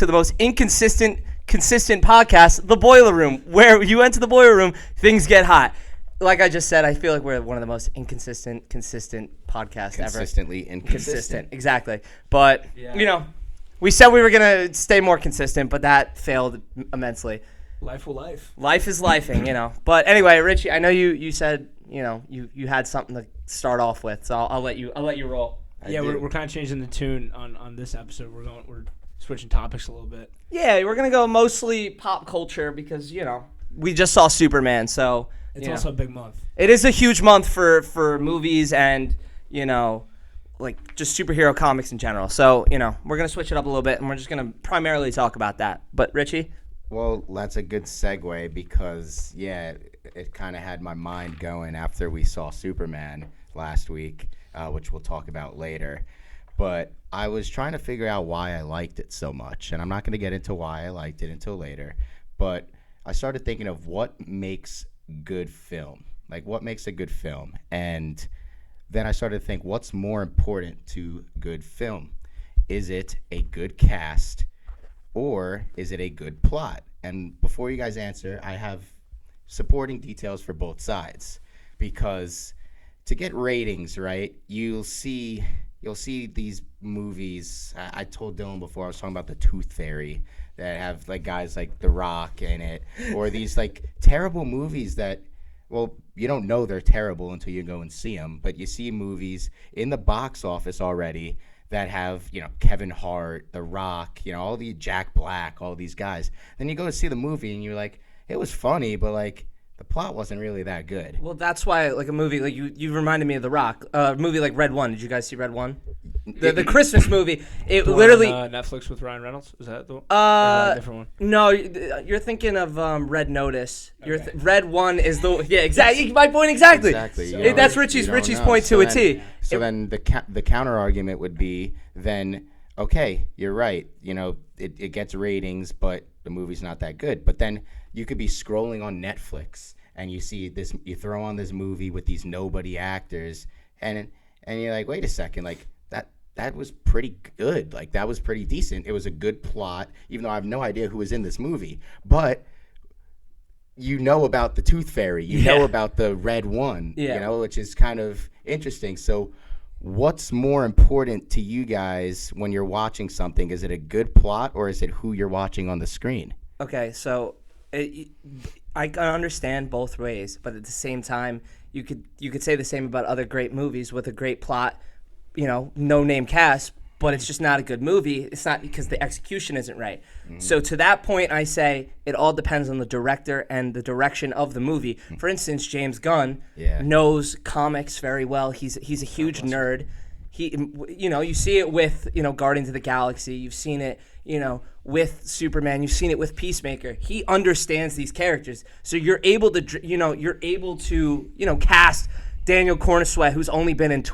to the most consistent podcast, The Boiler Room, where you enter the boiler room, things get hot. Like I just said, I feel like we're one of the most consistent podcasts ever. Consistently inconsistent. Exactly. But, we said we were going to stay more consistent, but that failed immensely. Life will life. Life is lifing, But anyway, Richie, I know you said, you had something to start off with, so I'll let you roll. We're kind of changing the tune on this episode. We're switching topics a little bit. Yeah, we're going to go mostly pop culture because, we just saw Superman, so it's also a big month. It is a huge month for movies and, like just superhero comics in general. So, we're going to switch it up a little bit and we're just going to primarily talk about that. But Richie? Well, that's a good segue because, it kind of had my mind going after we saw Superman last week, which we'll talk about later. But I was trying to figure out why I liked it so much. And I'm not going to get into why I liked it until later. But I started thinking of what makes good film. Like, what makes a good film? And then I started to think, what's more important to good film? Is it a good cast or is it a good plot? And before you guys answer, I have supporting details for both sides. Because to get ratings, right, you'll see these movies. I told Dylan before, I was talking about the Tooth Fairy that have like guys like The Rock in it, or these like terrible movies that, well, you don't know they're terrible until you go and see them. But you see movies in the box office already that have, Kevin Hart, The Rock, all the Jack Black, all these guys. Then you go to see the movie and you're like, it was funny, but like the plot wasn't really that good. Well, that's why like a movie like you reminded me of The Rock. A movie like Red One. Did you guys see Red One? The Christmas movie. It the literally one on, Netflix with Ryan Reynolds. Is that the one? A different one? No, you're thinking of Red Notice. Okay. Red One is the exactly my point exactly. Exactly. So, that's Richie's point to a T. So then the counter argument would be then, okay, you're right. It gets ratings, but the movie's not that good. But then you could be scrolling on Netflix and you see this, you throw on this movie with these nobody actors, and you're like, wait a second, like that was pretty good. Like that was pretty decent. It was a good plot, even though I have no idea who was in this movie. But about the Tooth Fairy, you know about the Red One, which is kind of interesting. So what's more important to you guys when you're watching something? Is it a good plot or is it who you're watching on the screen? Okay, so I can understand both ways, but at the same time, you could say the same about other great movies with a great plot, no name cast, but it's just not a good movie. It's not because the execution isn't right. Mm-hmm. So to that point, I say it all depends on the director and the direction of the movie. For instance, James Gunn knows comics very well. He's a huge nerd. You see it with, Guardians of the Galaxy. You've seen it, with Superman. You've seen it with Peacemaker. He understands these characters. So you're able to, cast Daniel Cornwell, who's only been in,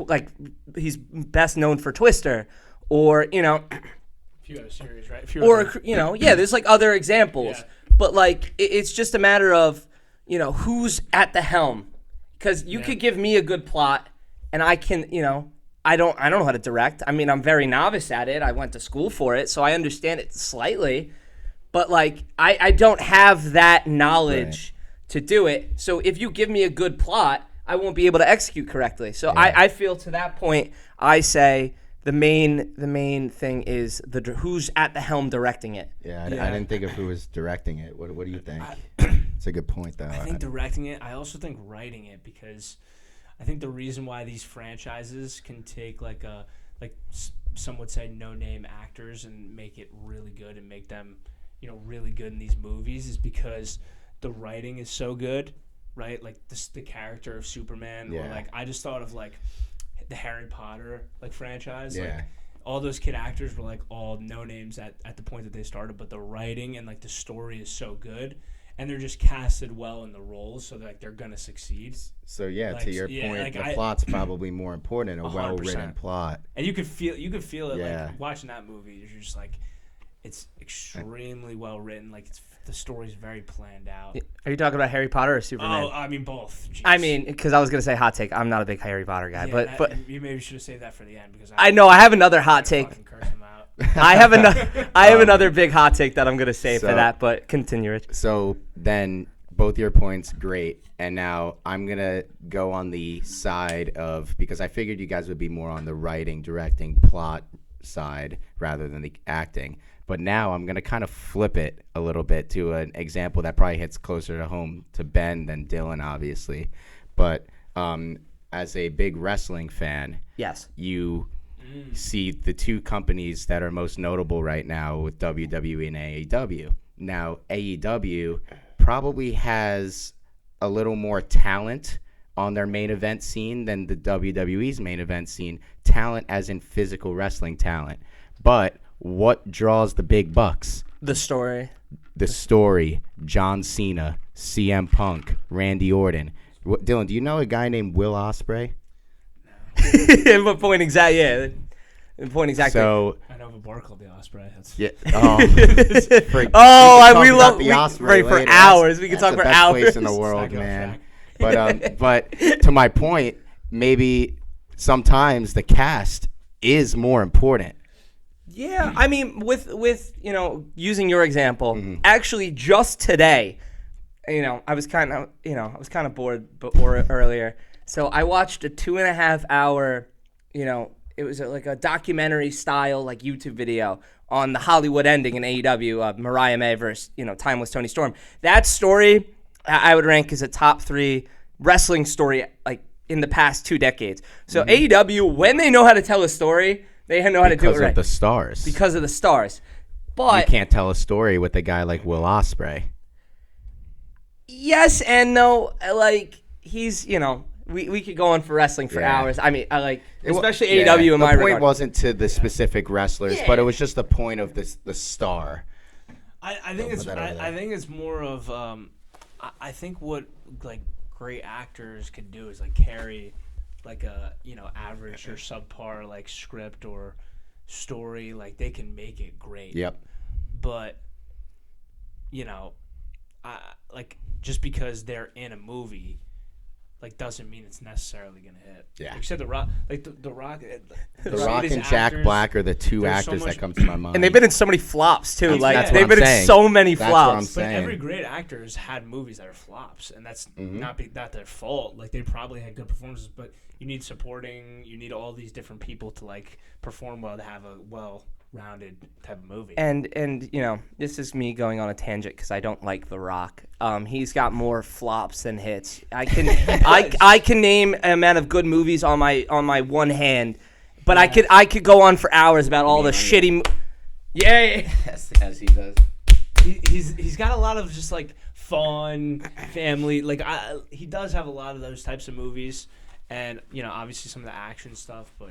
he's best known for Twister, or, a few other series, right? There's like other examples. Yeah. But like, it's just a matter of, who's at the helm. Because you could give me a good plot and I can, I don't know how to direct. I mean, I'm very novice at it. I went to school for it, so I understand it slightly. But like, I don't have that knowledge to do it. So if you give me a good plot, I won't be able to execute correctly. So I feel to that point, I say the main thing is who's at the helm directing it. I didn't think of who was directing it. What do you think? It's a good point, though. I think directing it. I also think writing it, because I think the reason why these franchises can take like some would say no-name actors and make it really good and make them, really good in these movies is because the writing is so good, right? Like the character of Superman, or like I just thought of like the Harry Potter franchise. Like all those kid actors were like all no-names at the point that they started, but the writing and like the story is so good. And they're just casted well in the roles, so that they're gonna succeed. So to your point, the plot's probably more important. A 100%. Well-written plot, and you could feel it. Like watching that movie, you're just like, it's extremely well written. Like the story's very planned out. Are you talking about Harry Potter or Superman? Oh, I mean both. Jeez. I mean, because I was gonna say hot take. I'm not a big Harry Potter guy, but you maybe should have saved that for the end, because I know I have another hot take. Curse him out. I have another big hot take that I'm gonna say for that, but continue it. So then, both your points, great. And now I'm going to go on the side of, because I figured you guys would be more on the writing, directing, plot side rather than the acting. But now I'm going to kind of flip it a little bit to an example that probably hits closer to home to Ben than Dylan, obviously. But as a big wrestling fan, yes, you see the two companies that are most notable right now with WWE and AEW. Now, AEW probably has a little more talent on their main event scene than the WWE's main event scene. Talent as in physical wrestling talent. But what draws the big bucks? The story. The story. John Cena, CM Punk, Randy Orton. Dylan, do you know a guy named Will Ospreay? What point exactly? Yeah. Point exactly. So I know of a bar called the Osprey. That's yeah. We love the Osprey for hours. We can talk for best hours. Place in the world, man. But to my point, maybe sometimes the cast is more important. Yeah, I mean, with using your example, actually, just today, I was kind of bored earlier, so I watched a 2.5 hour, it was like a documentary style like YouTube video on the Hollywood ending in AEW, Mariah May versus Timeless Tony Storm. That story I would rank as a top 3 wrestling story like in the past 2 decades. So AEW, when they know how to tell a story, they know how to do it right. Because of the stars. Because of the stars. But you can't tell a story with a guy like Will Ospreay. Yes and no. Like, he's, we could go on for wrestling for hours. I mean, especially AEW in my regard. The point wasn't to the specific wrestlers, but it was just the point of the star. I think it's more of I think what like great actors can do is like carry like a average or subpar like script or story, like they can make it great. Yep. But like just because they're in a movie, like doesn't mean it's necessarily gonna hit. Yeah. Like you said, The Rock, like the Rock, The Rock and Jack Black are the two actors that come to my mind. And they've been in so many flops too. That's they've been in so many flops. What I'm saying. But every great actor has had movies that are flops, and that's not their fault. Like they probably had good performances, but you need supporting. You need all these different people to like perform well to have a well-rounded type of movie. And this is me going on a tangent because I don't like The Rock. He's got more flops than hits. I can name an amount of good movies on my one hand, but I could go on for hours about all the shitty. Yeah, as he does. He's got a lot of just like fun family. Like he does have a lot of those types of movies, and obviously some of the action stuff, but.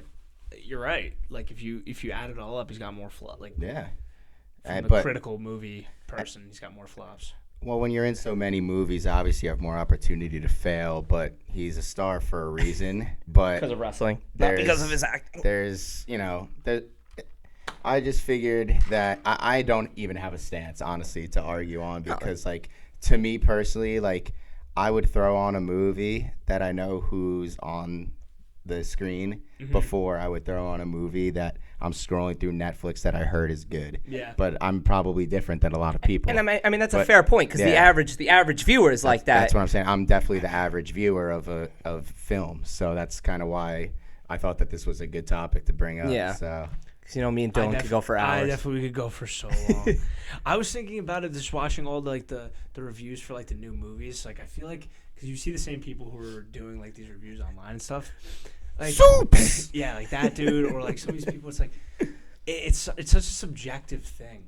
You're right. Like if you add it all up, he's got more flops. Like from a critical movie person, he's got more flops. Well, when you're in so many movies, obviously you have more opportunity to fail. But he's a star for a reason. But because of wrestling, not because of his acting. I just figured that I don't even have a stance, honestly, to argue on because, like, to me personally, like, I would throw on a movie that I know who's on the screen before I would throw on a movie that I'm scrolling through Netflix that I heard is good. Yeah. But I'm probably different than a lot of people. And I mean that's a fair point because the average viewer is like that. That's what I'm saying. I'm definitely the average viewer of film, so that's kind of why I thought that this was a good topic to bring up. Yeah. So. Because me and Dylan could go for hours. I definitely could go for so long. I was thinking about it, just watching all the reviews for like the new movies. Like I feel like because you see the same people who are doing like these reviews online and stuff. Like, Soups! Yeah, like that dude, or like some of these people. It's like it's such a subjective thing,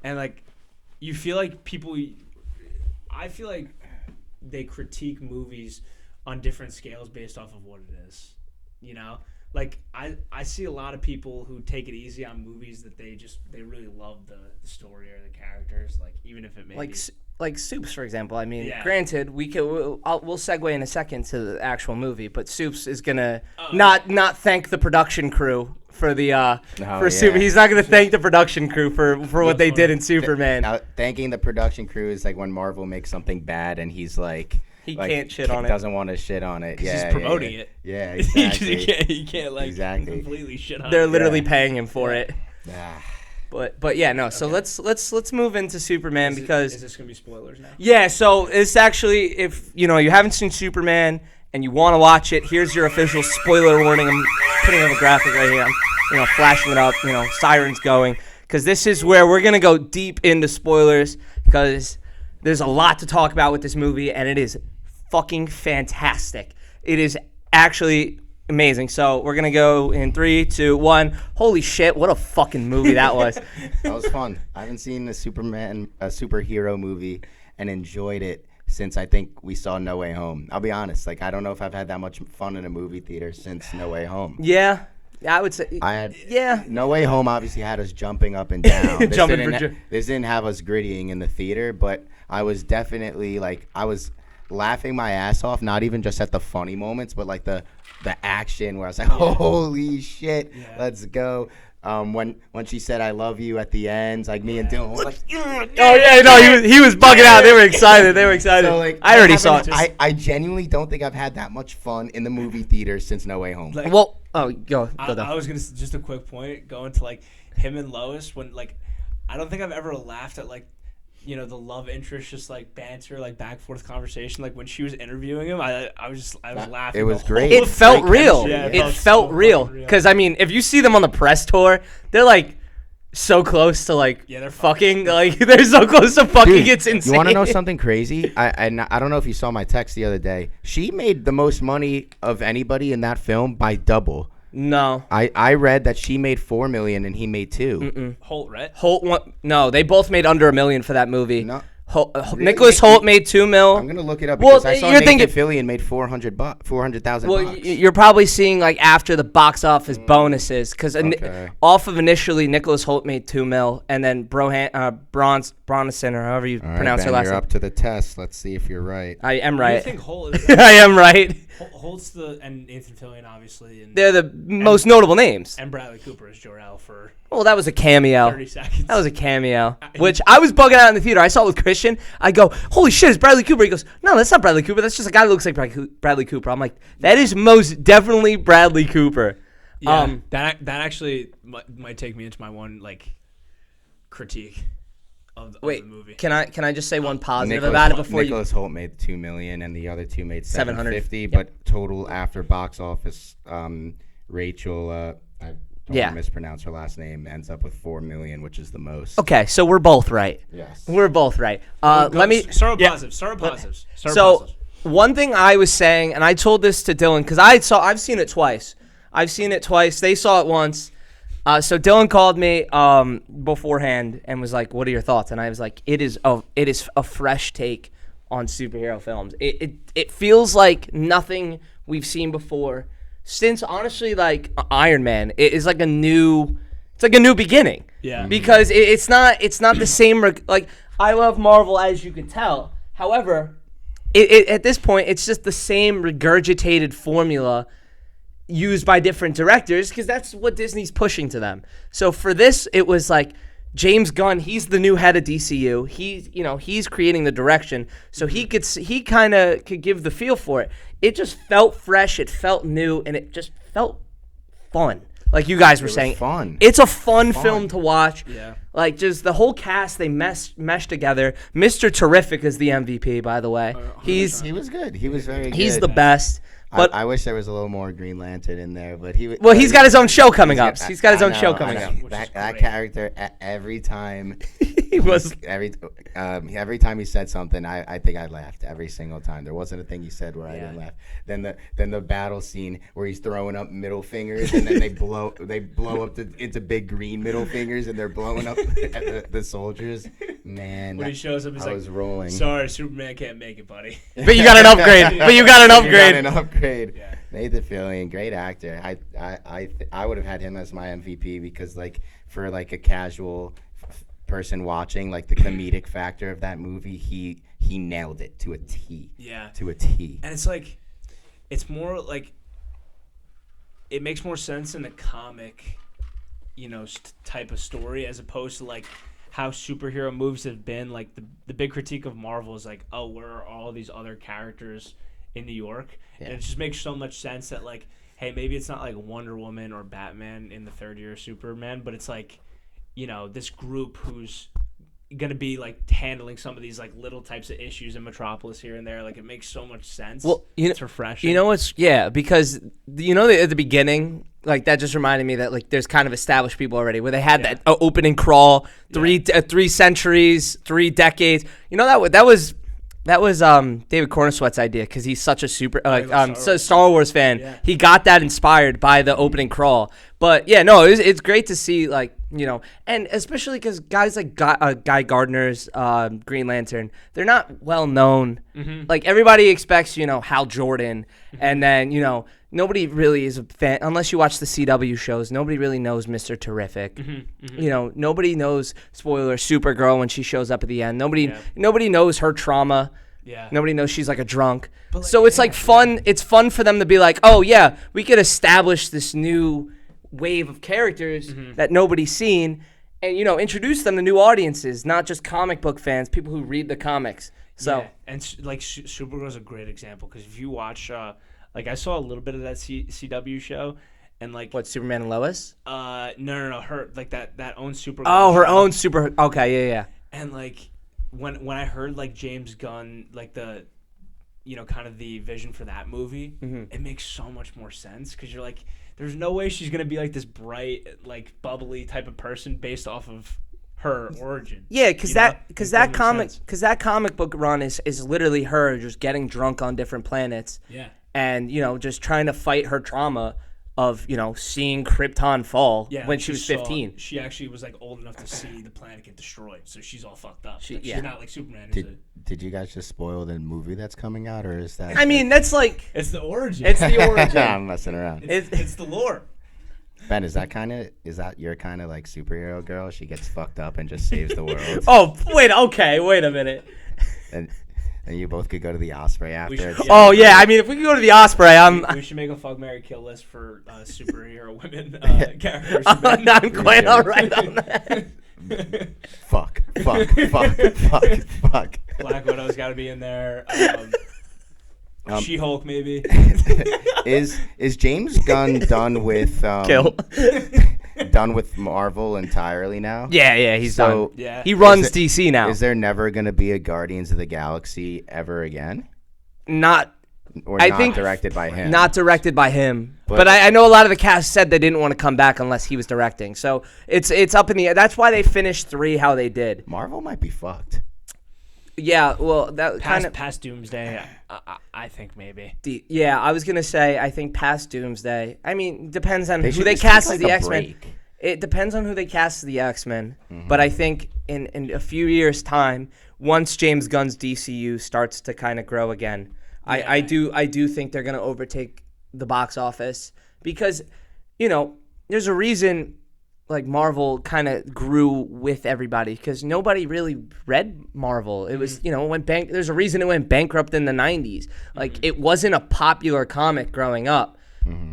and like you feel like people. I feel like they critique movies on different scales based off of what it is. Like I see a lot of people who take it easy on movies that they really love the story or the characters, like even if it may like Soups, for example. I mean, granted, we'll segue in a second to the actual movie, but Soups is gonna not thank the production crew for the Super. He's not gonna thank the production crew for what they did in Superman. Now, thanking the production crew is like when Marvel makes something bad and he's like. He can't shit on it. Doesn't want to shit on it. Yeah, he's promoting it. Yeah, exactly. he can't like completely shit on it. They're literally paying him for it. Ah. But yeah, no. So let's move into Superman because is this gonna be spoilers now? yeah. So it's actually, if you haven't seen Superman and you want to watch it, here's your official spoiler warning. I'm putting up a graphic right here. I'm flashing it up. Sirens going, because this is where we're gonna go deep into spoilers because there's a lot to talk about with this movie and it is fucking fantastic. It is actually amazing. So we're gonna go in 3, 2, 1. Holy shit! What a fucking movie that was. That was fun. I haven't seen a superhero movie and enjoyed it since I think we saw No Way Home. I'll be honest. I don't know if I've had that much fun in a movie theater since No Way Home. Yeah, I would say. Yeah. No Way Home obviously had us jumping up and down. This didn't have us grittying in the theater, but I was definitely I was laughing my ass off, not even just at the funny moments, but the action where I was like, holy shit, let's go. When she said I love you at the end, me and Dylan were like, oh yeah, no, he was bugging out. They were excited. So, I already saw it. I genuinely don't think I've had that much fun in the movie theater since No Way Home. Go. I was gonna just a quick point going to him and Lois when I don't think I've ever laughed at the love interest just banter, back forth conversation. When she was interviewing him, I was laughing. It was great. It felt real. Yeah, it felt real. Because if you see them on the press tour, they're so close to they're fucking they're so close to fucking. Dude, it's insane. You want to know something crazy? I don't know if you saw my text the other day. She made the most money of anybody in that film by double. No. I read that she made $4 million and he made $2 million. Holt, right? No, they both made under $1 million for that movie. No. Nicholas Holt made $2 million. I'm gonna look it up because I saw Nathan Fillion made $400,000. Well, you're probably seeing after the box office bonuses because off of initially Nicholas Holt made $2 million and then Bronson or however you pronounce her last name. You're up to the test. Let's see if you're right. I am right. I think Holt is I am right. Holt's and Nathan Fillion obviously. And they're the most notable names. And Bradley Cooper is Jor-El for. Well, that was a cameo. 30 seconds. That was a cameo, which I was bugging out in the theater. I saw it with Christian. I go, holy shit, it's Bradley Cooper. He goes, no, that's not Bradley Cooper. That's just a guy that looks like Bradley Cooper. I'm like, that is most definitely Bradley Cooper. Yeah, that actually might take me into my one critique of the movie. Can I just say one positive about it before Nicholas Holt made $2 million and the other two made $750,000, but total after box office, Rachel. I don't want to mispronounce her last name, ends up with $4 million, which is the most. Okay, so we're both right. Yes. We're both right. Let me start with positives. Start with positives. So one thing I was saying, and I told this to Dylan because I've seen it twice. They saw it once. So Dylan called me beforehand and was like, "What are your thoughts?" And I was like, "It is a fresh take on superhero films. It feels like nothing we've seen before." Since honestly, Iron Man, it is a new beginning. Yeah. Because it's not the same. I love Marvel, as you can tell. However, at this point, it's just the same regurgitated formula used by different directors because that's what Disney's pushing to them. So for this, it was James Gunn. He's the new head of DCU. He's creating the direction, so he kind of could give the feel for it. It just felt fresh, it felt new, and it just felt fun. Like you guys were saying, fun. It's a fun film to watch. Yeah. Just the whole cast, they mesh together. Mr. Terrific is the MVP, by the way. He was good. He was very good. He's the best. But I wish there was a little more Green Lantern in there, but he's got his own show coming up. He's got his own show coming up. That character, every time he was every time he said something, I think I laughed every single time. There wasn't a thing he said where I didn't laugh. Then the battle scene where he's throwing up middle fingers, and then they blow up into big green middle fingers, and they're blowing up at the soldiers. Man, when he shows up, he's I was rolling. Sorry, Superman can't make it, buddy. But you got an upgrade. Yeah. Nathan Fillion, great actor. I would have had him as my MVP because for a casual person watching, the comedic factor of that movie, he nailed it to a T. Yeah. To a T. And it's more it makes more sense in a comic, type of story as opposed to how superhero movies have been. The big critique of Marvel is oh, where are all these other characters in New York? Yeah. And it just makes so much sense that hey, maybe it's not Wonder Woman or Batman in the third year of Superman, but it's this group who's going to be like handling some of these like little types of issues in Metropolis here and there. Like, it makes so much sense. Well, it's refreshing. Because at the beginning, like, that just reminded me that like there's kind of established people already where they had that opening crawl, 3 centuries, 3 decades. That was David Cornersweat's idea because he's such a Star Wars fan. Yeah. He got that inspired by the opening crawl. But it's great to see, like, and especially because guys like Guy Gardner's Green Lantern, they're not well known. Mm-hmm. Like, everybody expects Hal Jordan, and then nobody really is a fan unless you watch the CW shows. Nobody really knows Mr. Terrific. Mm-hmm. Mm-hmm. Nobody knows, spoiler, Supergirl when she shows up at the end. Nobody knows her trauma. Yeah. Nobody knows she's like a drunk. But, like, so it's like fun. It's fun for them to be like, oh yeah, we could establish this new wave of characters that nobody's seen, and introduce them to new audiences, not just comic book fans, people who read the comics. So and Supergirl's a great example because if you watch, like, I saw a little bit of that CW show, and like what, Superman and Lois? No, her like that own Supergirl. Oh, her show. own super. Okay, yeah. And like when I heard like James Gunn, like the kind of the vision for that movie, it makes so much more sense because you're like, there's no way she's gonna be like this bright, like bubbly type of person based off of her origin. Yeah, because that comic book run is literally her just getting drunk on different planets. Yeah. And just trying to fight her trauma of seeing Krypton fall when she was 15. She actually was like old enough to see the planet get destroyed, so she's all fucked up. She's not like Superman. Did you guys just spoil the movie that's coming out, or is that? I mean, that's like it's the origin. It's the origin. I'm messing around. It's the lore. Ben, is that your kind of like superhero girl? She gets fucked up and just saves the world. Oh, wait a minute. And you both could go to the Osprey after. I mean, if we could go to the Osprey, we should make a fuck, marry, kill list for superhero women characters. I'm quite all right on that. Fuck. Black Widow's got to be in there. She-Hulk, maybe. Is James Gunn done with Kill? Done with Marvel entirely now? Yeah, he's done. Yeah. He runs DC now. Is there never going to be a Guardians of the Galaxy ever again? Not directed by him. Not directed by him. But I know a lot of the cast said they didn't want to come back unless he was directing. So it's up in the air. That's why they finished 3 how they did. Marvel might be fucked. Yeah, well, that kind of past Doomsday, I think maybe. I was gonna say I think past Doomsday. I mean, depends on who they cast as the X-Men. It depends on who they cast as the X-Men. But I think in a few years' time, once James Gunn's DCU starts to kind of grow again, I do think they're gonna overtake the box office because, there's a reason. Like, Marvel kind of grew with everybody because nobody really read Marvel. It was, there's a reason it went bankrupt in the 90s. Like, it wasn't a popular comic growing up,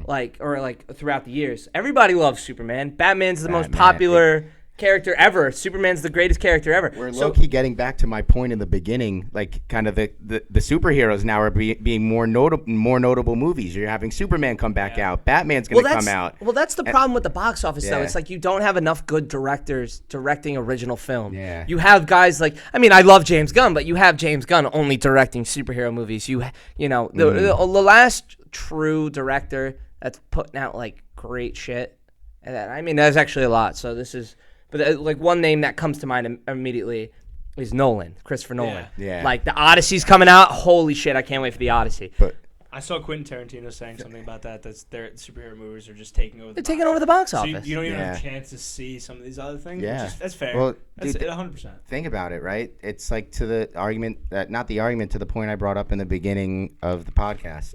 like throughout the years. Everybody loves Superman. Batman's the most popular character ever. Superman's the greatest character ever. We're low-key getting back to my point in the beginning, like kind of the superheroes now are being more notable movies. You're having Superman come back out. Batman's going to come out. Well, that's the problem with the box office, though. It's like you don't have enough good directors directing original film. Yeah. You have guys like, I mean, I love James Gunn, but you have James Gunn only directing superhero movies. The last true director that's putting out like great shit. And there's actually a lot. So this is. But like one name that comes to mind immediately is Nolan, Christopher Nolan. Yeah. Like the Odyssey's coming out. Holy shit, I can't wait for the Odyssey. But I saw Quentin Tarantino saying something about that. That's their superhero movies are just taking over. They're taking over the box office. So you don't even have a chance to see some of these other things. Yeah, that's fair. Well, that's dude, 100%. Think about it, right? It's like to the argument not the argument to the point I brought up in the beginning of the podcast.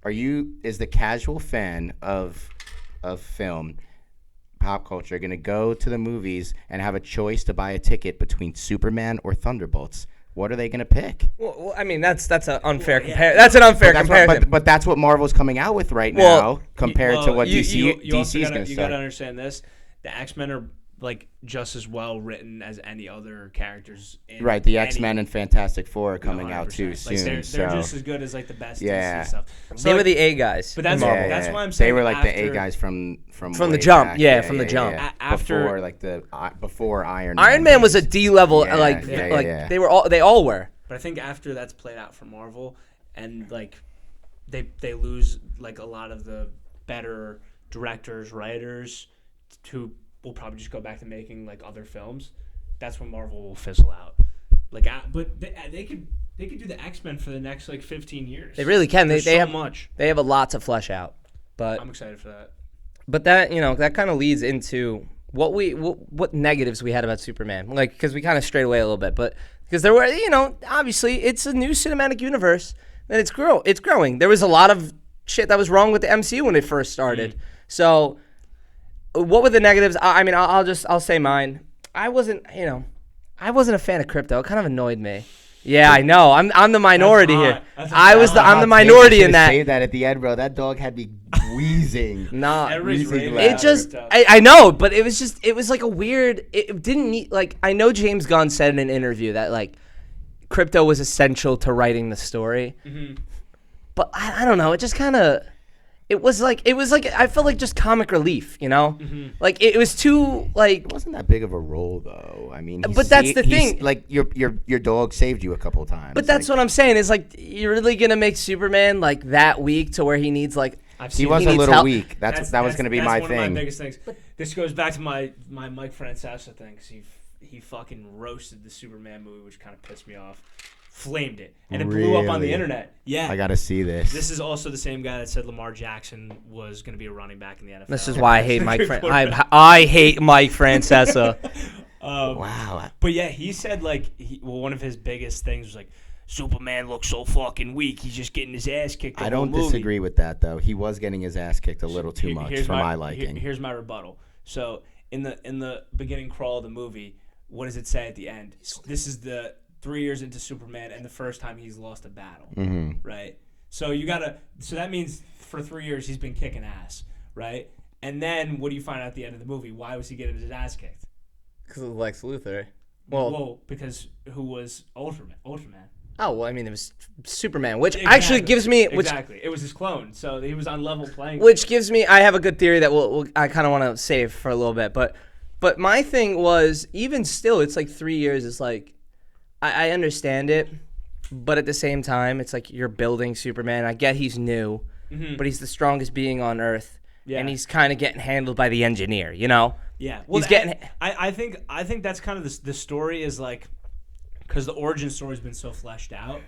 Is the casual fan of film, pop culture, going to go to the movies and have a choice to buy a ticket between Superman or Thunderbolts? What are they going to pick? Well, I mean, that's an unfair comparison. That's an unfair comparison. But that's what Marvel's coming out with right now compared to what DC's going to You got to understand this. The X-Men are like just as well written as any other characters. Right, the X-Men and Fantastic Four are coming out 100%. too Like, soon. they're so just as good as like the best Yeah. DC stuff. So They were like, the A guys. but that's in Marvel. that's why I'm saying they were like the A after- guys from the way jump. back. Yeah, from the jump. After- before like before Iron Man. Iron Man was a days. D level. Yeah, like yeah. they all were. But I think after that's played out for Marvel, and like they lose like a lot of the better directors, writers, who will probably just go back to making like other films. That's when Marvel will fizzle out. Like, but they could do the X-Men for the next like 15 years. They really can. They so have much. They have a lot to flesh out. But I'm excited for that. But that that kind of leads into what negatives we had about Superman. Like, because we kind of strayed away a little bit, but because there were obviously it's a new cinematic universe and it's growing. There was a lot of shit that was wrong with the MCU when it first started. So what were the negatives? I mean, I'll say mine. I wasn't a fan of Crypto. It kind of annoyed me. Yeah, I know. I'm the minority here. I'm the minority in that. Say that at the end, bro. That dog had me wheezing. Nah, Everybody's raving it about just Crypto. I know, but it was like a weird. It didn't need like I know James Gunn said in an interview that like Crypto was essential to writing the story, but I don't know. It just kind of. It was like I felt like just comic relief, like it was too like. It wasn't that big of a role though. I mean, But that's the thing. Like your dog saved you a couple times. But that's what I'm saying is like you're really gonna make Superman like that weak to where he needs like. He was a needs little help. weak. That was going to be my one thing. of my biggest things. This goes back to my Mike Francesa thing because he fucking roasted the Superman movie, which kind of pissed me off. Flamed it, and it blew up on the Really? internet. Yeah, I got to see this. This is also the same guy that said Lamar Jackson was going to be a running back in the NFL. This is why I hate Mike. I hate Mike Francesa. Wow. But yeah, he said like one of his biggest things was like Superman looks so fucking weak. He's just getting his ass kicked. I don't disagree with that though. He was getting his ass kicked a little too much for my liking. Here's my rebuttal. So in the beginning crawl of the movie, what does it say at the end? This is the 3 years into Superman and the first time he's lost a battle, right? So so that means for 3 years he's been kicking ass, right? And then what do you find out at the end of the movie? Why was he getting his ass kicked? Because of Lex Luthor. Well, because who was Ultraman? Oh, well, I mean, it was Superman, which actually gives me... Exactly. It was his clone, so he was on level playing. Which gives me... I have a good theory that I kind of want to save for a little bit, but my thing was, even still, it's like 3 years. It's like, I understand it, but at the same time, it's like you're building Superman. I get he's new, but he's the strongest being on Earth, and he's kind of getting handled by the engineer, Yeah. Well, he's getting... I think that's kind of the story is like... Because the origin story's been so fleshed out.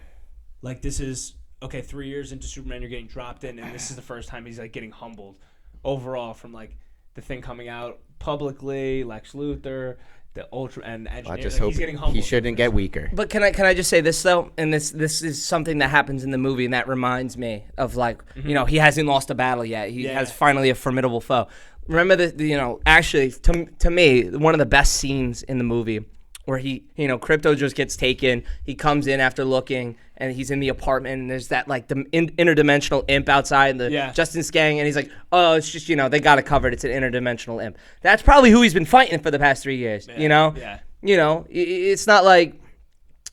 Like, this is, 3 years into Superman, you're getting dropped in, and this is the first time he's, like, getting humbled overall from, like, the thing coming out publicly, Lex Luthor, the Ultra, and Engineer. I just like, hope he's getting humbled. he shouldn't get weaker. But can I just say this, though? And this is something that happens in the movie, and that reminds me of, like, he hasn't lost a battle yet. He has finally a formidable foe. Remember, actually, to me, one of the best scenes in the movie where he, Crypto just gets taken. He comes in after looking, and he's in the apartment, and there's that, like, the interdimensional imp outside, the Justin's gang, and he's like, oh, it's just, they got it covered. It's an interdimensional imp. That's probably who he's been fighting for the past 3 years, Yeah. It's not like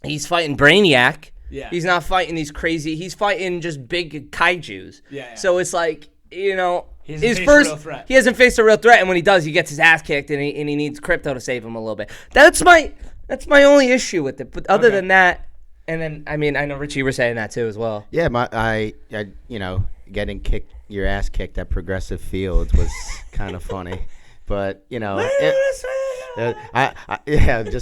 he's fighting Brainiac. Yeah. He's not fighting these crazy, he's fighting just big kaijus. Yeah. So it's like, He hasn't his faced first, a real threat. he hasn't faced a real threat, and when he does, he gets his ass kicked, and he needs Crypto to save him a little bit. That's my only issue with it. But other than that, and then I mean, I know Richie were saying that too as well. Yeah, I getting your ass kicked at Progressive Fields was kind of funny, but just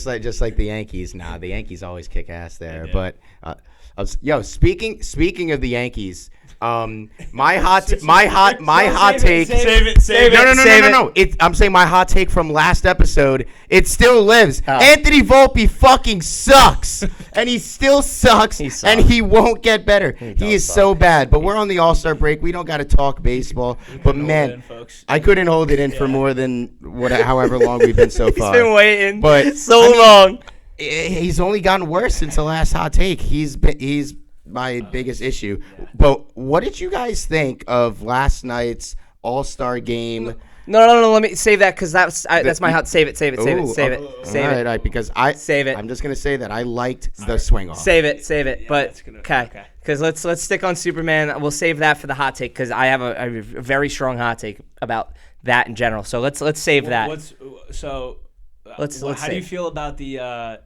like the Yankees. Nah, the Yankees always kick ass there. But speaking of the Yankees. My hot take. Save it. No. I'm saying my hot take from last episode. It still lives. Anthony Volpe fucking sucks, and he still sucks, and he won't get better. He is so bad. But we're on the All-Star break. We don't got to talk baseball. But man, I couldn't hold it in for more than however long we've been so far. He's been waiting, but long. He's only gotten worse since the last hot take. He's my biggest issue. But what did you guys think of last night's All-Star game? No. Let me save that because that's my hot. Save it. Save it. Ooh, Save it. Save all it. right, because Save it. I'm just gonna say that I liked the swing off. Save it. Save it. Yeah, But that's gonna- okay. Because let's stick on Superman. We'll save that for the hot take because I have a very strong hot take about that in general. So let's save that. Let's Let's how do you save. feel about the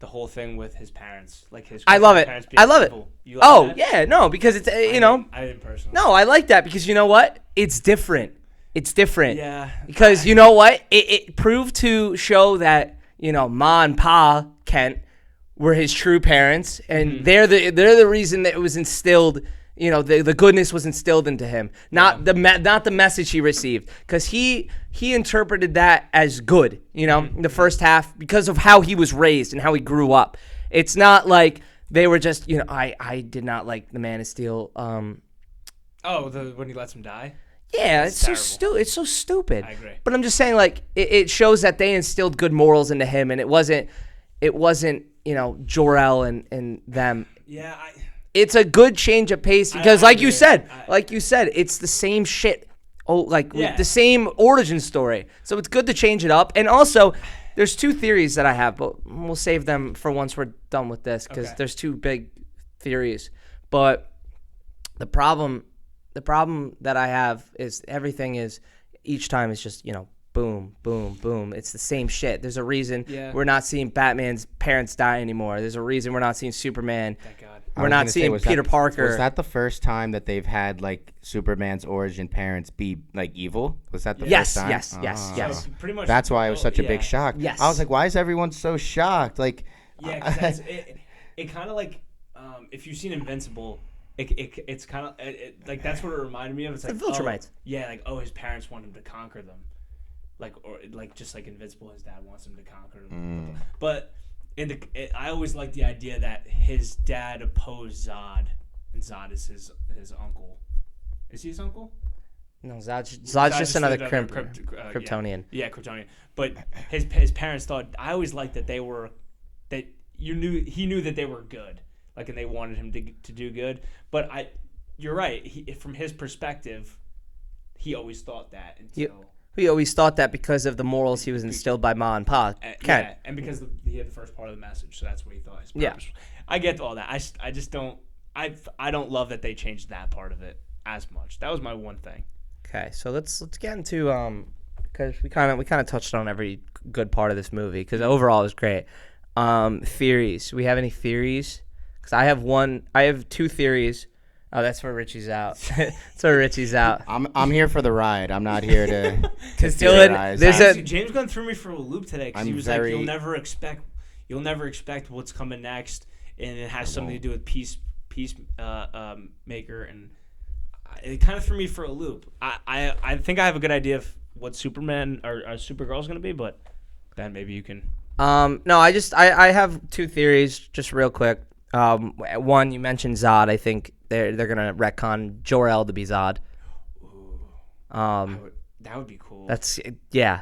whole thing with his parents? Like his I love it. parents being I love it. evil? You like Oh that? yeah, no, because it's I didn't personally. No, I like that because you know what? It's different. It's different. Yeah. Because you know what? It proved to show that, Ma and Pa Kent were his true parents, and they're the reason that it was instilled. The goodness was instilled into him, not the message he received, because he interpreted that as good. The first half because of how he was raised and how he grew up. It's not like they were just I did not like the Man of Steel. When he lets him die. Yeah, That's it's so terrible. stupid. It's so stupid. I agree. But I'm just saying, like, it shows that they instilled good morals into him, and it wasn't Jor-El and them. Yeah, It's a good change of pace because, I like agree. you said, it's the same shit. Yeah. The same origin story. So it's good to change it up. And also, there's two theories that I have, but we'll save them for once we're done with this because Okay. there's two big theories. But the problem that I have is everything is each time it's just boom, boom, boom. It's the same shit. There's a reason we're not seeing Batman's parents die anymore. There's a reason we're not seeing Superman. thank God. We're not seeing Peter Parker. Was that the first time that they've had like Superman's origin parents be like evil? Was that the Yes, first time? yes, Ah. yes. So pretty much. That's why it was such a big shock. Yes. I was like, why is everyone so shocked? Like, Yeah, because it kind of like if you've seen Invincible, it's kind of like that's what it reminded me of. It's like The Viltrumites. his parents want him to conquer them, or just like Invincible, his dad wants him to conquer them. But I always liked the idea that his dad opposed Zod, and Zod is his uncle. Is he his uncle? No, Zod's just another Kryptonian. Yeah, Kryptonian. But his parents thought. I always liked that he knew that they were good, like, and they wanted him to do good. But you're right. From his perspective, he always thought that until. He always thought that because of the morals he was instilled by Ma and Pa. Yeah, and because he had the first part of the message, so that's what he thought his purpose was. I get all that. I just don't. I don't love that they changed that part of it as much. That was my one thing. Okay, so let's get into because we kind of touched on every good part of this movie because overall it was great. Theories. Do we have any theories? Because I have two theories. Oh, that's where Richie's out. That's where Richie's out. I'm here for the ride. I'm not here to Dylan, theorize. there's James going through me for a loop today because he was like, "You'll never expect what's coming next," and it has something to do with peace maker, and it kind of threw me for a loop. I think I have a good idea of what Superman or Supergirl is going to be, but Ben, maybe you can. No, I have two theories just real quick. One, you mentioned Zod. I think they're gonna retcon Jor-El to be Zod. That would be cool.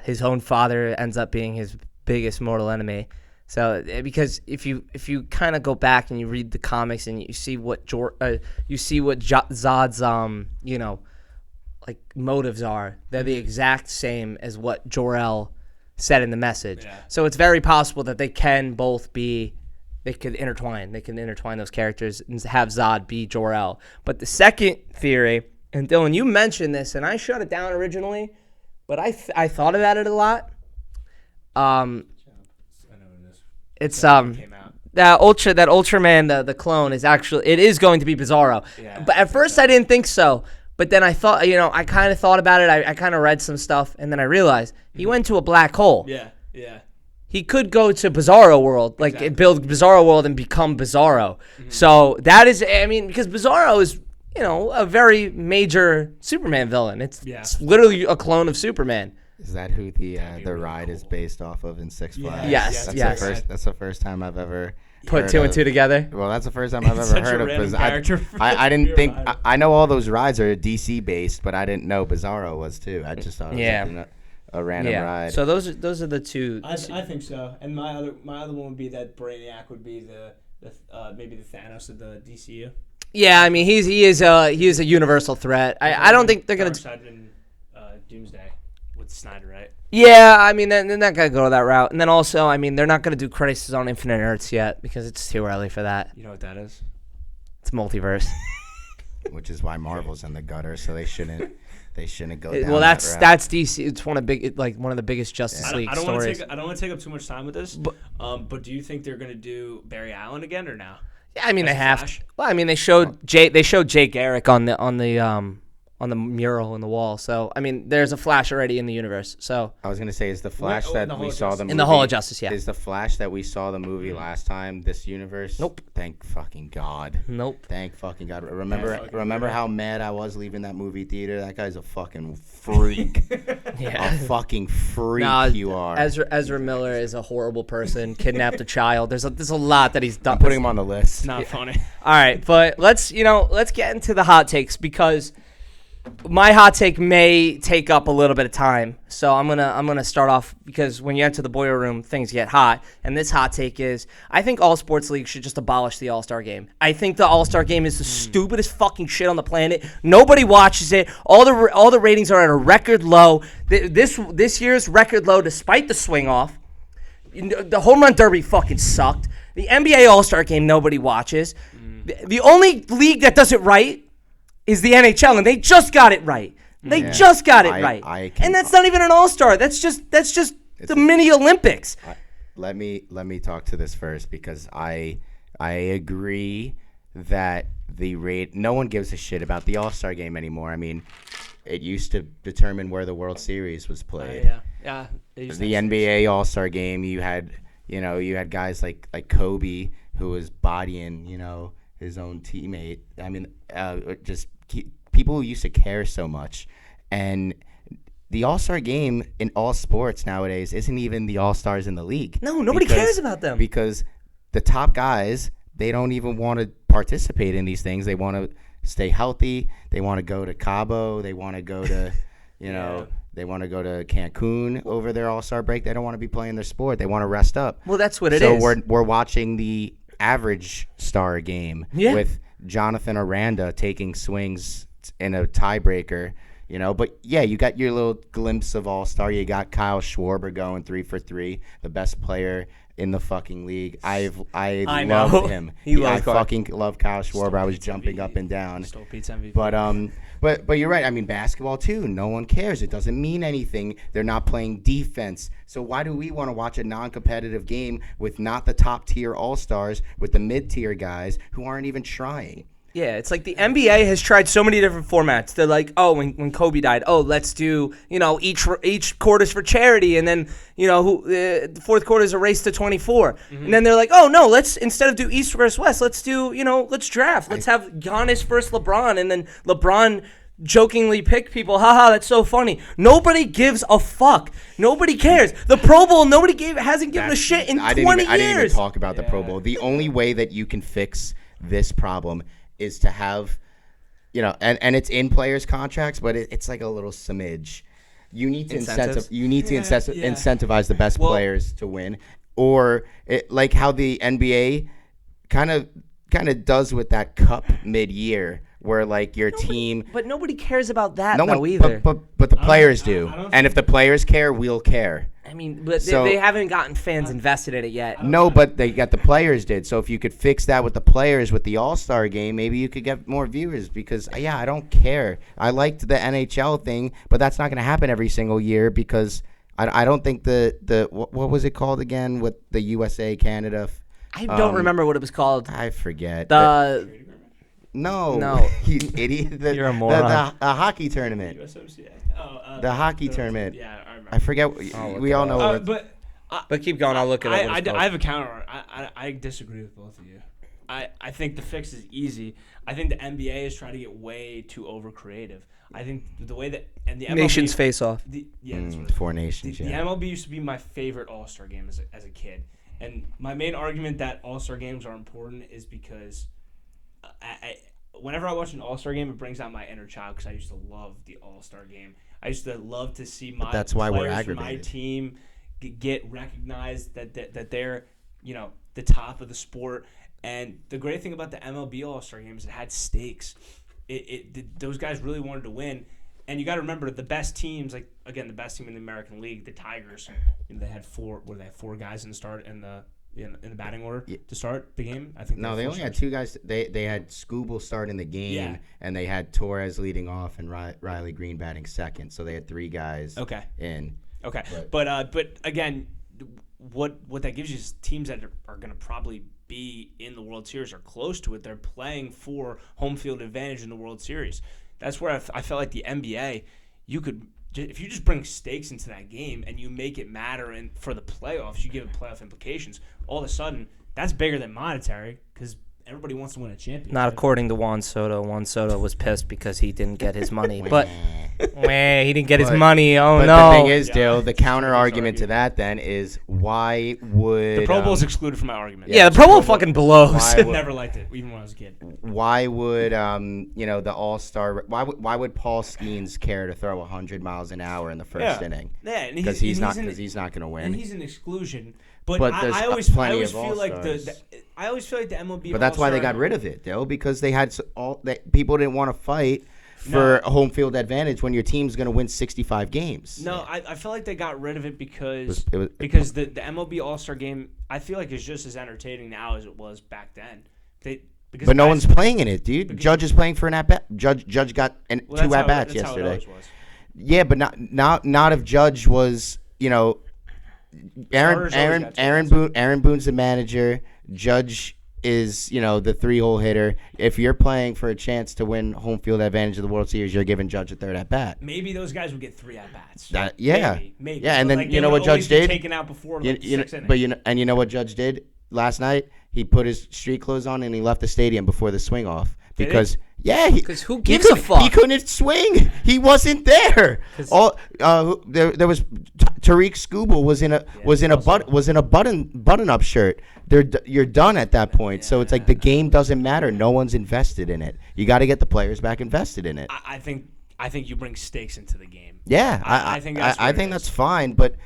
His own father ends up being his biggest mortal enemy. So because if you kind of go back and you read the comics and you see what Zod's like motives are, they're the exact same as what Jor-El said in the message. Yeah. So it's very possible that they can both be. They could intertwine. They can intertwine those characters and have Zod be Jor-El. But the second theory, and Dylan, you mentioned this, and I shut it down originally, but I thought about it a lot. I know what it is. It's Came out. that Ultraman, the clone is going to be Bizarro. Yeah, But at first I didn't think so. But then I thought, I kind of thought about it. I kind of read some stuff, and then I realized he went to a black hole. Yeah. He could go to Bizarro World, build Bizarro World and become Bizarro. Mm-hmm. So that is, because Bizarro is, a very major Superman villain. It's literally a clone of Superman. Is that who the ride is based off of in Six Flags? Yes. That's the first time I've ever Put two and two together. Well, that's the first time I've ever Such heard a of random Bizarro. character I didn't think ride. I know all those rides are DC based, but I didn't know Bizarro was too. I just thought it was like a random ride. So those are the two. I think so. And my other one would be that Brainiac would be the maybe the Thanos of the DCU. Yeah, he is a universal threat. I don't think they're gonna. Darkseid and Doomsday. with Snyder, right? Yeah, I mean, they're not going to go that route. And then also, I mean, they're not going to do Crisis on Infinite Earths yet because it's too early for that. You know what that is? It's multiverse. Which is why Marvel's in the gutter, so they shouldn't go down Well, that route. that's DC. It's one of the biggest Justice League I don't stories. I don't want to take up too much time with this. But do you think they're going to do Barry Allen again or no? Yeah, I mean, As they a have. Flash? Well, I mean, they showed Jay Garrick on the mural in the wall. So, I mean, there's a Flash already in the universe. So, I was gonna say, is the Flash in that the we Hall saw of the movie in the Hall of Justice, yeah. Is the Flash that we saw the movie last time this universe? Nope. Thank fucking God. Nope. Thank fucking God. Remember fucking how mad I was leaving that movie theater? That guy's a fucking freak. Yeah. A fucking freak you are. Ezra Miller is a horrible person. Kidnapped a child. There's a lot that he's done. I'm putting him on the list. It's not funny. All right, but let's get into the hot takes because my hot take may take up a little bit of time. So I'm gonna start off because when you enter the boiler room, things get hot. And this hot take is I think all sports leagues should just abolish the All-Star game. I think the All-Star game is the stupidest fucking shit on the planet. Nobody watches it. All the ratings are at a record low. This year's record low despite the swing off. The home run derby fucking sucked. The NBA All-Star game nobody watches. The only league that does it right is the NHL, and they just got it right. They just got it right. And that's not even an All-Star. That's just the mini Olympics. Let me talk to this first because I agree that no one gives a shit about the All-Star game anymore. I mean, it used to determine where the World Series was played. Yeah. The NBA All-Star game, you had guys like Kobe who was bodying, his own teammate. I mean, people who used to care so much. And the All-Star game in all sports nowadays isn't even the All-Stars in the league. No, nobody cares about them. Because the top guys, they don't even want to participate in these things. They want to stay healthy. They want to go to Cabo. They want to go to, they want to go to Cancun over their All-Star break. They don't want to be playing their sport. They want to rest up. Well, that's what it is. So we're watching the average star game with Jonathan Aranda taking swings in a tiebreaker, But, yeah, you got your little glimpse of All-Star. You got Kyle Schwarber going 3 for 3, the best player in the fucking league. I love him. I fucking love Kyle Schwarber. I was jumping up and down. Stole Pete's MVP. But you're right. I mean, basketball too. No one cares. It doesn't mean anything. They're not playing defense. So why do we want to watch a non-competitive game with not the top tier all-stars, with the mid-tier guys who aren't even trying? Yeah, it's like the NBA has tried so many different formats. They're like, when Kobe died, let's do, each quarter's for charity, and then, the fourth quarter is a race to 24. Mm-hmm. And then they're like, no, let's, instead of do East versus West, let's do, let's draft. Let's have Giannis versus LeBron, and then LeBron jokingly pick people. Haha, that's so funny. Nobody gives a fuck. Nobody cares. The Pro Bowl, hasn't given a shit in 20 years. I didn't even talk about the Pro Bowl. The only way that you can fix this problem is to have, and it's in players' contracts, but it's like a little smidge. You need to incentivize the best players to win, or like how the NBA kind of does with that cup mid-year, where like your team. But nobody cares about that either. But the players do, and if the players care, we'll care. I mean, but they haven't gotten fans invested in it yet. No, but the players did. So if you could fix that with the players with the All-Star game, maybe you could get more viewers because, I don't care. I liked the NHL thing, but that's not going to happen every single year because I don't think what was it called again with the USA, Canada? I don't remember what it was called. I forget. No. You idiot. You're a moron. The hockey tournament. The hockey tournament. Yeah, I remember. I forget. We all know. But keep going. I'll look it up. I have a counter. I disagree with both of you. I think the fix is easy. I think the NBA is trying to get way too over creative. I think the way that and the MLB, Nations face off. That's what 4 nations. The MLB used to be my favorite All-Star game as a kid, and my main argument that All-Star games are important is because whenever I watch an All-Star game, it brings out my inner child because I used to love the All-Star game. I used to love to see my that's why we're players from aggravated. my team get recognized that they're the top of the sport. And the great thing about the MLB All-Star game is it had stakes. Those guys really wanted to win, And you got to remember the best teams, like again, the best team in the American League, the Tigers. They had four guys in the start in the batting order to start the game. I think no, they only had 2 guys. They had Scooble starting the game, and they had Torres leading off and Riley Green batting second. So they had 3 guys. In. Okay, but again, what that gives you is teams that are going to probably be in the World Series or close to it. They're playing for home field advantage in the World Series. That's where I felt like the NBA, you could, if you just bring stakes into that game and you make it matter and for the playoffs, you give it playoff implications, all of a sudden, that's bigger than monetary because everybody wants to win a championship. Not according to Juan Soto. Juan Soto was pissed because he didn't get his money. But he didn't get his money. Oh, but no. But the thing is, Dill, the counter argument to that then is why would... The Pro Bowl is excluded from my argument. Yeah, the Pro Bowl fucking blows. I never liked it, even when I was a kid. Why would, the All-Star... Why would Paul Skeens care to throw 100 miles an hour in the first inning? Yeah, because he's not going to win. And he's an exclusion. But I always feel like the MLB. But that's why they got rid of it, though, because they had people didn't want to fight for a home field advantage when your team's going to win 65 games. No, I feel like they got rid of it because the MLB All-Star Game, I feel like is just as entertaining now as it was back then. But no one's playing in it, dude. Judge is playing for an at-bat. Judge got 2 at-bats yesterday. Yeah, but not if Judge was, Aaron Boone's the manager. Judge is, the 3-hole hitter. If you're playing for a chance to win home field advantage of the World Series, you're giving Judge a 3rd at bat. Maybe those guys would get 3 at bats. Maybe. Yeah, and then you know what Judge did? Taken out before. You know what Judge did last night? He put his street clothes on and he left the stadium before the swing off because who gives a fuck? He couldn't swing. He wasn't there. There was Tariq Skubal was in a button up shirt. You're done at that point. So it's like the game doesn't matter. No one's invested in it. You got to get the players back invested in it. I think you bring stakes into the game. Yeah, I think that's fine, but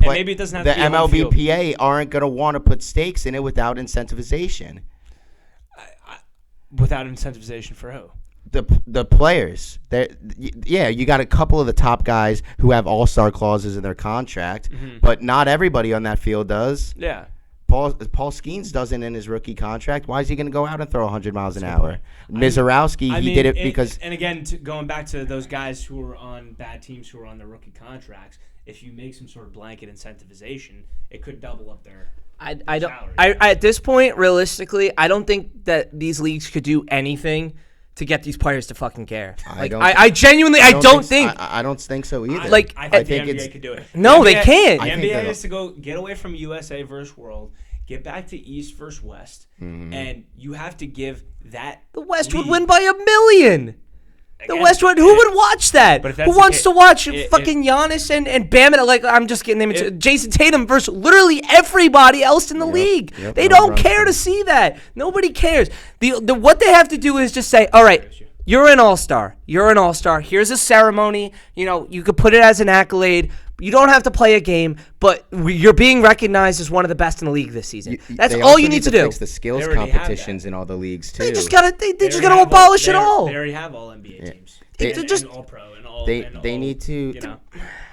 maybe it doesn't have the to be MLBPA aren't going to want to put stakes in it without incentivization. Without incentivization for who? The players. You got a couple of the top guys who have all-star clauses in their contract, but not everybody on that field does. Yeah. Paul Skeens doesn't in his rookie contract. Why is he going to go out and throw 100 miles an hour? Mizorowski, he did it because... And again, going back to those guys who are on bad teams who are on their rookie contracts, if you make some sort of blanket incentivization, it could double up their... At this point, realistically, I don't think that these leagues could do anything to get these players to fucking care. I genuinely don't think. I don't think so either. I think the NBA could do it. No, they can't. The NBA has to go get away from USA versus World, get back to East versus West, and you have to give that. The West would win by 1,000,000. The Westwood, who would watch that? Who wants to watch fucking Giannis and Bam? Like, I'm just getting Jason Tatum versus literally everybody else in the league. They don't care to see that. Nobody cares. What they have to do is just say, all right, you're an all-star. You're an all-star. Here's a ceremony. You could put it as an accolade. You don't have to play a game, but you're being recognized as one of the best in the league this season. That's all you need to do. Fix the skills competitions in all the leagues too. They just gotta abolish it all. They already have all NBA teams. They just all pro and all. They need to.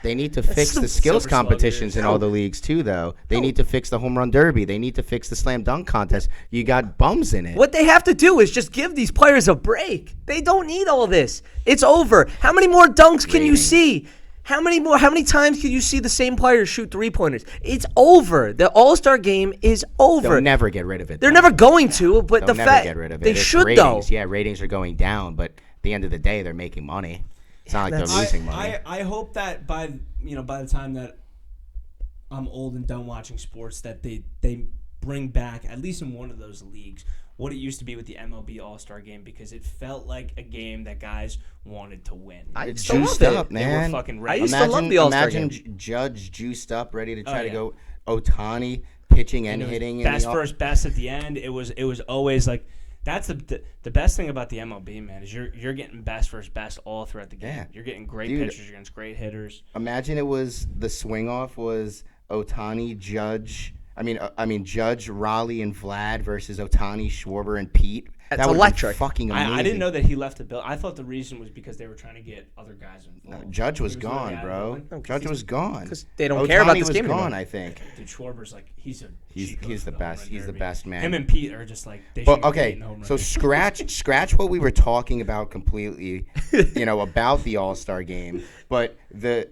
They need to fix the skills competitions in all the leagues too, though. They need to fix the home run derby. They need to fix the slam dunk contest. You got bums in it. What they have to do is just give these players a break. They don't need all this. It's over. How many more dunks can you see? How many times can you see the same players shoot 3-pointers? It's over. The All-Star game is over. They'll never get rid of it. They're never going to, but They'll the never fact get rid of it. They It's should ratings. though. Yeah, ratings are going down, but at the end of the day, they're making money. It's not like they're losing money. I hope that by the time that I'm old and done watching sports, that they bring back, at least in one of those leagues, what it used to be with the MLB All-Star Game, because it felt like a game that guys wanted to win. I It's still juiced love it. up, man. They were fucking I ready. used to love the All-Star game. Imagine Judge juiced up, ready to try to go Ohtani pitching and hitting. Best first best at the end. It was always like, that's the best thing about the MLB, man, is you're getting best versus best all throughout the game. Yeah. You're getting great pitchers against great hitters. Imagine it was the swing off was Ohtani, Judge. I mean, Judge, Raleigh, and Vlad versus Otani, Schwarber, and Pete. That's that would electric. Be fucking amazing. I didn't know that he left the bill. I thought the reason was because they were trying to get other guys involved. No, Judge was He gone, really bro. out of Judge was gone. Because they don't care about this game was gone, anymore. I think. Dude, Schwarber's like he's the best. He's the best man. Him and Pete are just like they But should be okay, in home so runs. scratch what we were talking about completely, about the All-Star game. But the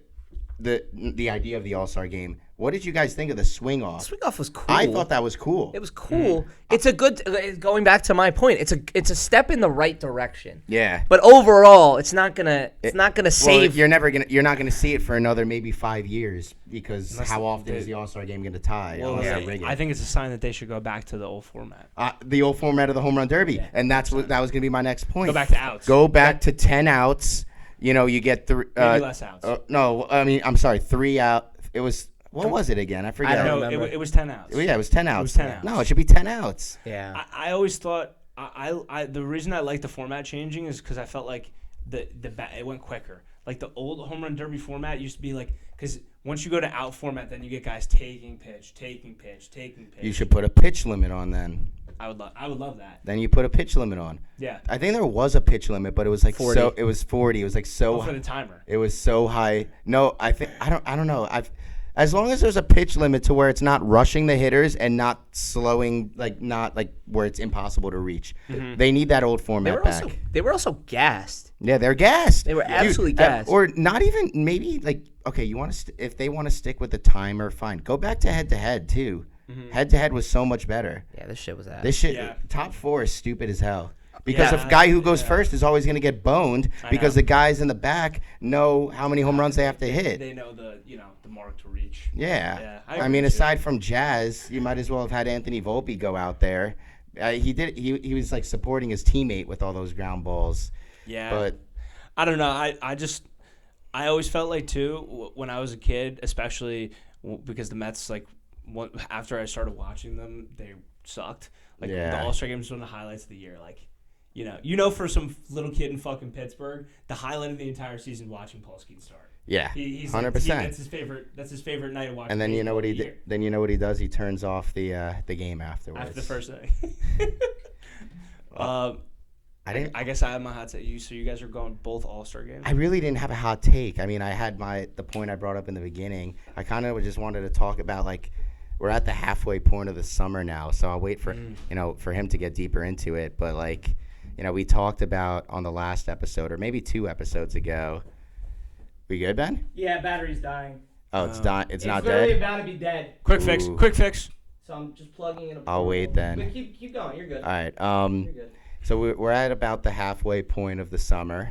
idea of the All-Star game. What did you guys think of the swing off? Swing off was cool. I thought that was cool. It was cool. It's a good. Going back to my point, it's a step in the right direction. Yeah. But overall, it's not gonna save. Well, you're not gonna see it for another maybe 5 years because how often is the All-Star game gonna tie? Well, unless they rig it? I think it's a sign that they should go back to the old format. The old format of the home run derby, and that was gonna be my next point. Go back to outs. Go back to 10 outs. You get Maybe less outs. No, I mean I'm sorry, 3 out. It was. What was it again? I forget. I don't No, remember. it was 10 outs. Yeah, it was 10 outs. It was 10 outs. No, it should be 10 outs. Yeah. I always thought the reason I like the format changing is because I felt like it went quicker. Like the old home run derby format used to be like because once you go to out format, then you get guys taking pitch. You should put a pitch limit on then. I would love that. Then you put a pitch limit on. Yeah. I think there was a pitch limit, but it was like 40. It was 40. It was like so. For the timer. It was so high. No, I don't know. As long as there's a pitch limit to where it's not rushing the hitters and not slowing, not where it's impossible to reach. Mm-hmm. They need that old They format were back. they were also gassed. Yeah, they're gassed. They were absolutely gassed. Or not even maybe okay, you want to if they want to stick with the timer, fine. Go back to head too. Head to head was so much better. Yeah, this shit was ass. This shit Yeah. top 4 is stupid as hell. Because Yeah, the guy who goes first is always going to get boned because know. the guys in the back know how many home runs they have to hit. They know the mark to reach. Yeah. Yeah, I I agree mean, with you. aside from Jazz, you might as well have had Anthony Volpe go out there. He was like supporting his teammate with all those ground balls. Yeah. But I don't know. I always felt like too when I was a kid, especially because the Mets after I started watching them, they sucked. Like Yeah. the All-Star Game was one of the highlights of the year. Like, for some little kid in fucking Pittsburgh, the highlight of the entire season watching Paul Skeens start. yeah, He's 100%. That's his favorite. That's his favorite night of watching. And then you know what he baseball did? Then you know what he does? He turns off the game afterwards. after the first inning. I guess I have my hot take. So you guys are going both All-Star games. I really didn't have a hot take. I mean, I had the point I brought up in the beginning. I kind of just wanted to talk about we're at the halfway point of the summer now, so I'll wait for for him to get deeper into it. But we talked about on the last episode, or maybe 2 episodes ago. We good, Ben? Yeah, battery's dying. Oh, it's not. It's not literally dead. about to be dead. Quick fix. Ooh. Quick fix. So I'm just plugging in a I'll wait then. But keep going. You're good. All right. You're good. So we're at about the halfway point of the summer.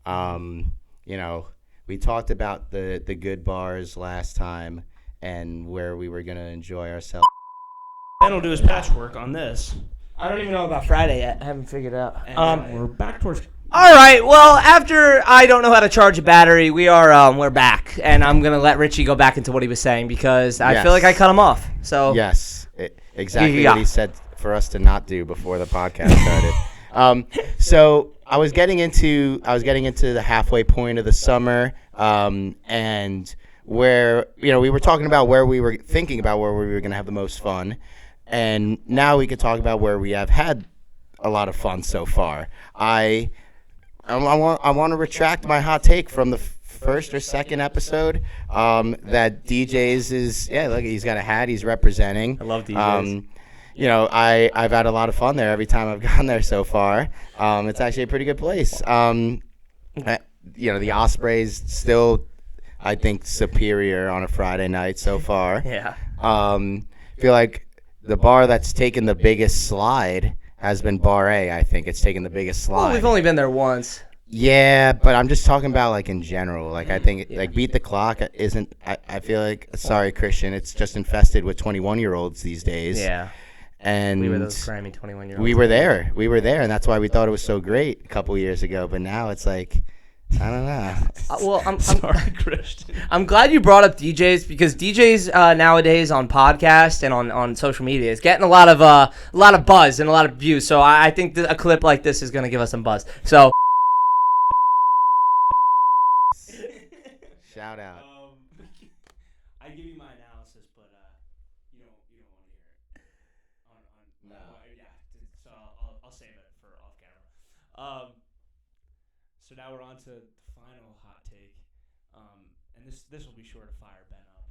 We talked about the good bars last time and where we were gonna enjoy ourselves. Ben will do his patchwork on this. I don't even know about Friday yet. I haven't figured it out. And we're back towards. All right. Well, after I don't know how to charge a battery, we're back, and I'm gonna let Richie go back into what he was saying because I feel like I cut him off. So Yes, exactly Yeah. what he said for us to not do before the podcast started. So I was getting into the halfway point of the summer, and where we were talking about where we were thinking about where we were going to have the most fun, and now we could talk about where we have had a lot of fun so far. I want to retract my hot take from the first or second episode that DJ's is look, he's got a hat, he's representing. I love DJs. I've had a lot of fun there every time I've gone there so far. It's actually a pretty good place. The Ospreys still, I think, superior on a Friday night so far. yeah. Feel like the bar that's taken the biggest slide has been Bar A. I think it's taken the biggest slide. Well, we've only been there once. Yeah, but I'm just talking about in general. I think Beat the Clock isn't. I feel like, sorry Christian, it's just infested with 21-year-olds these days. Yeah. And We were those grimy 21-year-olds. we were there, and that's why we thought it was so great a couple years ago. But now it's I don't know. Well, Sorry, Christian. I'm glad you brought up DJs because DJs nowadays on podcast and on social media is getting a lot of buzz and a lot of views. So I think a clip like this is gonna give us some buzz. So Shout out. I give you my analysis, but you don't want so I'll save it for off camera. So now we're on to the final hot take, and this will be sure to fire Ben up.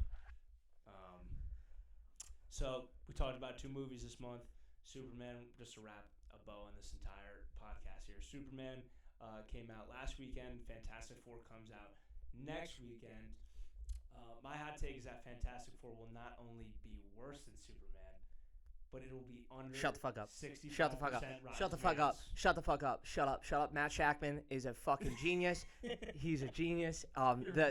So we talked about 2 movies this month. Superman, just to wrap a bow on this entire podcast here. Superman came out last weekend. Fantastic Four comes out next weekend. My hot take is that Fantastic Four will not only be worse than Superman, but it'll be under. Shut the fuck up. 65% Shut the fuck up. Rotten Shut the fuck up. Tomatoes. Shut the fuck up. Shut up. Shut up. Matt Shackman is a fucking genius. He's a genius.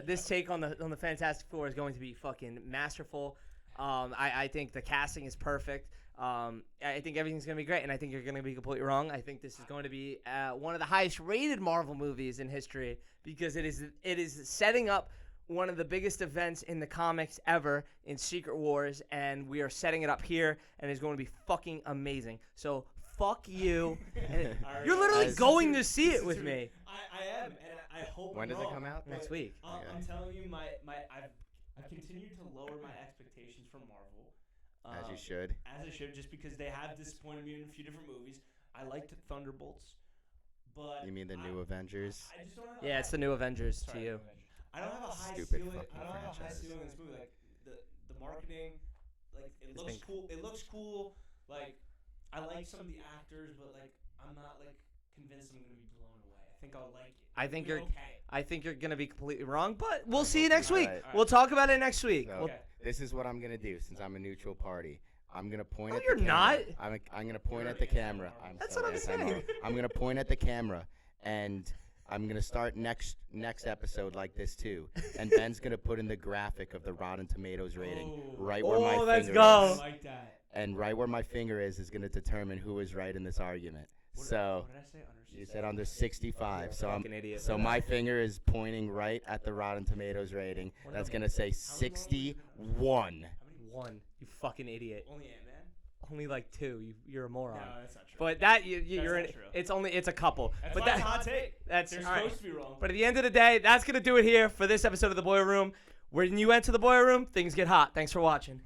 This take on the Fantastic Four is going to be fucking masterful. I think the casting is perfect. I think everything's going to be great, and I think you're going to be completely wrong. I think this is going to be one of the highest rated Marvel movies in history because it is setting up one of the biggest events in the comics ever in Secret Wars, and we are setting it up here, and it's going to be fucking amazing. So fuck you. You're literally going to see it with me. I am, and I hope. When does it come out? Next week. I'm telling you, I've continued to lower my expectations from Marvel. As you should. As I should, just because they have disappointed me in a few different movies. I liked Thunderbolts, but You mean the new Avengers? I just don't have. Yeah, it's the new Avengers to you. I don't have a high Stupid ceiling. fucking I don't have a high franchise. ceiling in this movie. Like the marketing, like it It's looks been- cool. It looks cool. Like I like some of the actors, but like I'm not like convinced I'm gonna be blown away. I think I'll like it. I think It'll you're. be okay. I think you're gonna be completely wrong, but we'll see you next week. Alright. We'll talk about it next week. So, We'll- this is what I'm going to do since I'm a neutral party. I'm going to point No, at you're the camera. not. I'm going to point You're at the camera. anti-Marvel. I'm That's so what I'm saying. anti-Marvel. I'm going to point at the camera, and I'm going to start next episode like this too. And Ben's going to put in the graphic of the Rotten Tomatoes rating right where my Oh, let's finger go. I is. like that. And right where my finger is going to determine who is right in this argument. What So did I say? Under you said under 65. So fucking idiot. So my finger is pointing right at the Rotten Tomatoes rating. That's going to say 61. How many? One. You fucking idiot. Only Ant-Man? Only like 2. You're a moron. No, that's not true. But that you're not in, true. it's a couple. That's but my that hot take. that's They're all right. supposed to be wrong. But at the end of the day, that's gonna do it here for this episode of the Boiler Room. When you enter the Boiler Room, things get hot. Thanks for watching.